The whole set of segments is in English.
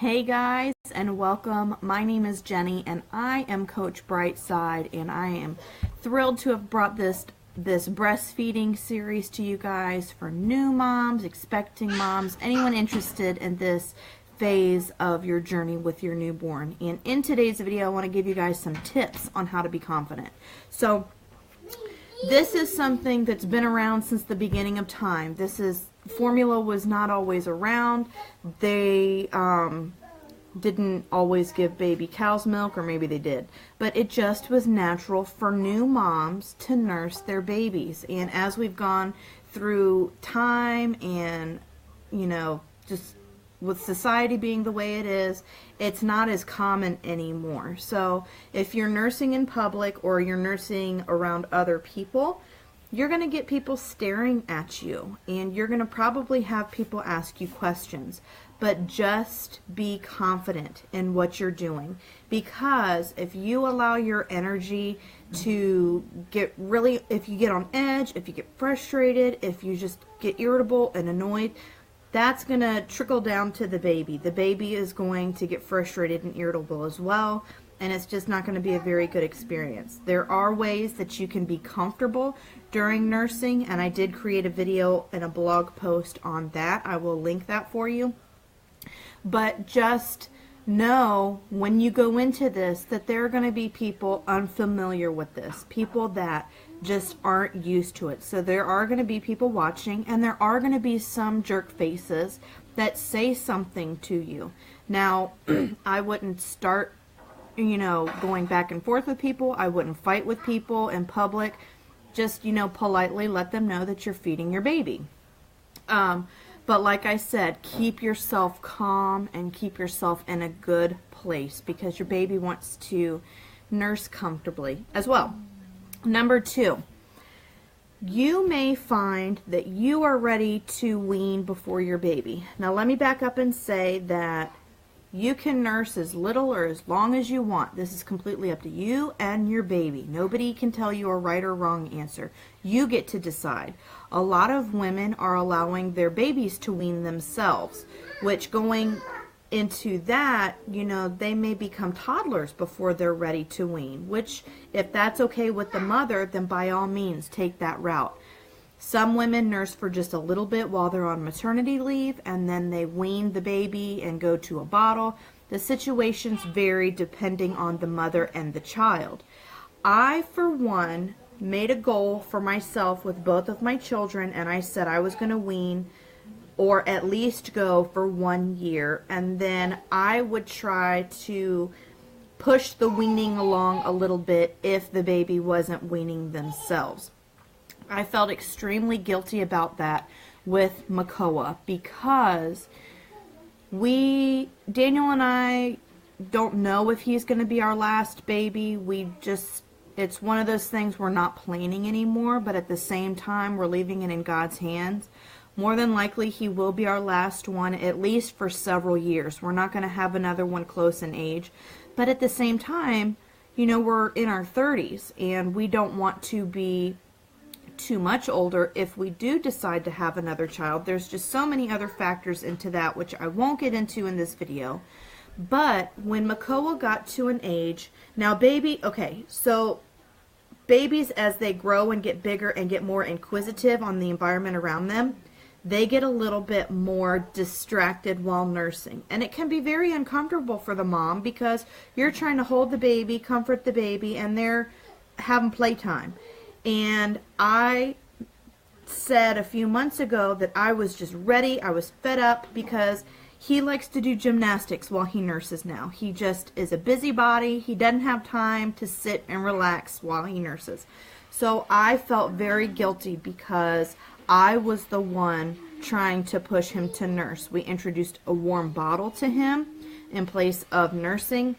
Hey guys, and welcome. My name is Jenny and I am Coach Brightside, and I am thrilled to have brought this breastfeeding series to you guys for new moms, expecting moms, anyone interested in this phase of your journey with your newborn. And in today's video, I want to give you guys some tips on how to be confident. So this is something that's been around since the beginning of time. Formula was not always around. They didn't always give baby cow's milk, or maybe they did, but it just was natural for new moms to nurse their babies. And as we've gone through time and, just with society being the way it is, it's not as common anymore. So if you're nursing in public or you're nursing around other people, you're going to get people staring at you, and you're going to probably have people ask you questions. But just be confident in what you're doing, because if you allow your energy to if you get on edge, if you get frustrated, if you just get irritable and annoyed, that's going to trickle down to the baby. The baby is going to get frustrated and irritable as well, and it's just not going to be a very good experience. There are ways that you can be comfortable during nursing, and I did create a video and a blog post on that. I will link that for you. But just know when you go into this that there are going to be people unfamiliar with this, people that just aren't used to it. So there are going to be people watching, and there are going to be some jerk faces that say something to you. Now, I wouldn't start going back and forth with people. I wouldn't fight with people in public. Just, politely let them know that you're feeding your baby. But like I said, keep yourself calm and keep yourself in a good place, because your baby wants to nurse comfortably as well. Number 2, you may find that you are ready to wean before your baby. Now let me back up and say that you can nurse as little or as long as you want. This is completely up to you and your baby. Nobody can tell you a right or wrong answer. You get to decide. A lot of women are allowing their babies to wean themselves, which going into that, they may become toddlers before they're ready to wean, which if that's okay with the mother, then by all means take that route. Some women nurse for just a little bit while they're on maternity leave, and then they wean the baby and go to a bottle. The situations vary depending on the mother and the child. I, for one, made a goal for myself with both of my children, and I said I was going to wean or at least go for 1 year, and then I would try to push the weaning along a little bit if the baby wasn't weaning themselves. I felt extremely guilty about that with Makoa, because Daniel and I don't know if he's going to be our last baby. It's one of those things we're not planning anymore, but at the same time, we're leaving it in God's hands. More than likely, he will be our last one, at least for several years. We're not going to have another one close in age, but at the same time, we're in our 30s, and we don't want to be too much older if we do decide to have another child. There's just so many other factors into that, which I won't get into in this video. But when Makoa got to an age, now so babies, as they grow and get bigger and get more inquisitive on the environment around them, they get a little bit more distracted while nursing. And it can be very uncomfortable for the mom, because you're trying to hold the baby, comfort the baby, and they're having playtime. And I said a few months ago that I was just ready. I was fed up, because he likes to do gymnastics while he nurses now. He just is a busybody. He doesn't have time to sit and relax while he nurses. So I felt very guilty, because I was the one trying to push him to nurse. We introduced a warm bottle to him in place of nursing.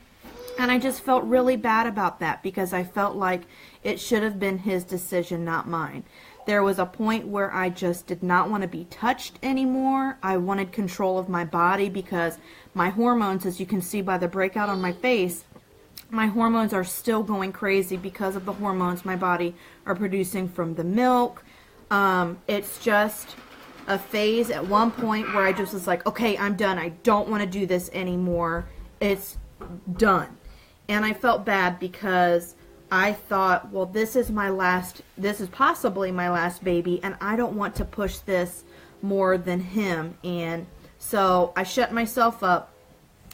And I just felt really bad about that, because I felt like it should have been his decision, not mine. There was a point where I just did not want to be touched anymore. I wanted control of my body, because my hormones, as you can see by the breakout on my face, my hormones are still going crazy because of the hormones my body are producing from the milk. It's just, a phase at one point where I just was like, okay, I'm done. I don't want to do this anymore. It's done. And I felt bad because I thought, well, this is possibly my last baby, and I don't want to push this more than him. And so I shut myself up,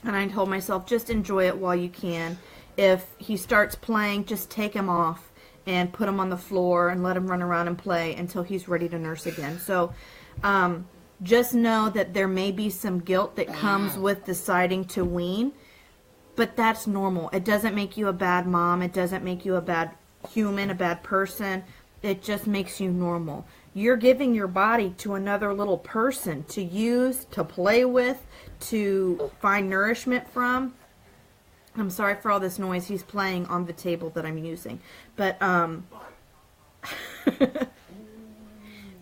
and I told myself, just enjoy it while you can. If he starts playing, just take him off and put him on the floor and let him run around and play until he's ready to nurse again. So just know that there may be some guilt that comes with deciding to wean, but that's normal. It doesn't make you a bad mom. It doesn't make you a bad human, a bad person. It just makes you normal. You're giving your body to another little person to use, to play with, to find nourishment from. I'm sorry for all this noise. He's playing on the table that I'm using. But,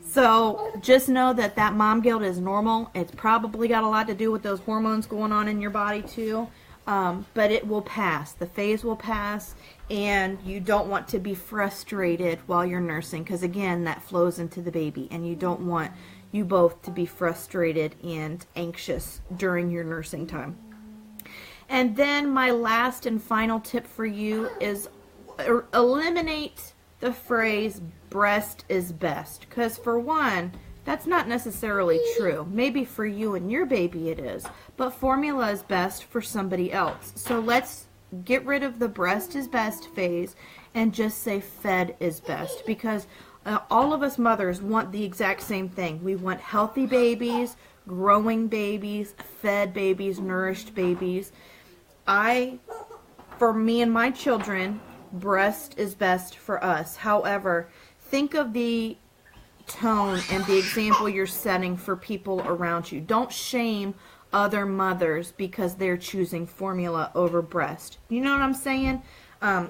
so just know that that mom guilt is normal. It's probably got a lot to do with those hormones going on in your body too. But it will pass. The phase will pass, and you don't want to be frustrated while you're nursing, because again, that flows into the baby, and you don't want you both to be frustrated and anxious during your nursing time. And then my last and final tip for you is eliminate the phrase breast is best, because for one, that's not necessarily true. Maybe for you and your baby it is, but formula is best for somebody else. So let's get rid of the breast is best phase and just say fed is best, because all of us mothers want the exact same thing. We want healthy babies, growing babies, fed babies, nourished babies. For me and my children, breast is best for us. However, think of the tone and the example you're setting for people around you. Don't shame other mothers because they're choosing formula over breast. You know what I'm saying?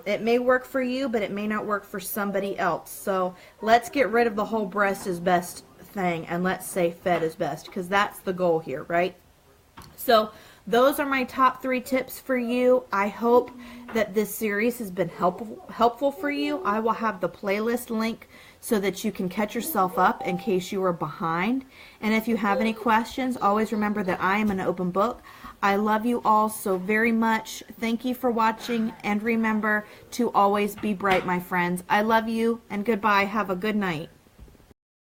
It may work for you, but it may not work for somebody else. So let's get rid of the whole breast is best thing, and let's say fed is best, because that's the goal here, right? So those are my top 3 tips for you. I hope that this series has been helpful for you. I will have the playlist link so that you can catch yourself up in case you are behind. And if you have any questions, always remember that I am an open book. I love you all so very much. Thank you for watching, and remember to always be bright, my friends. I love you, and goodbye. Have a good night.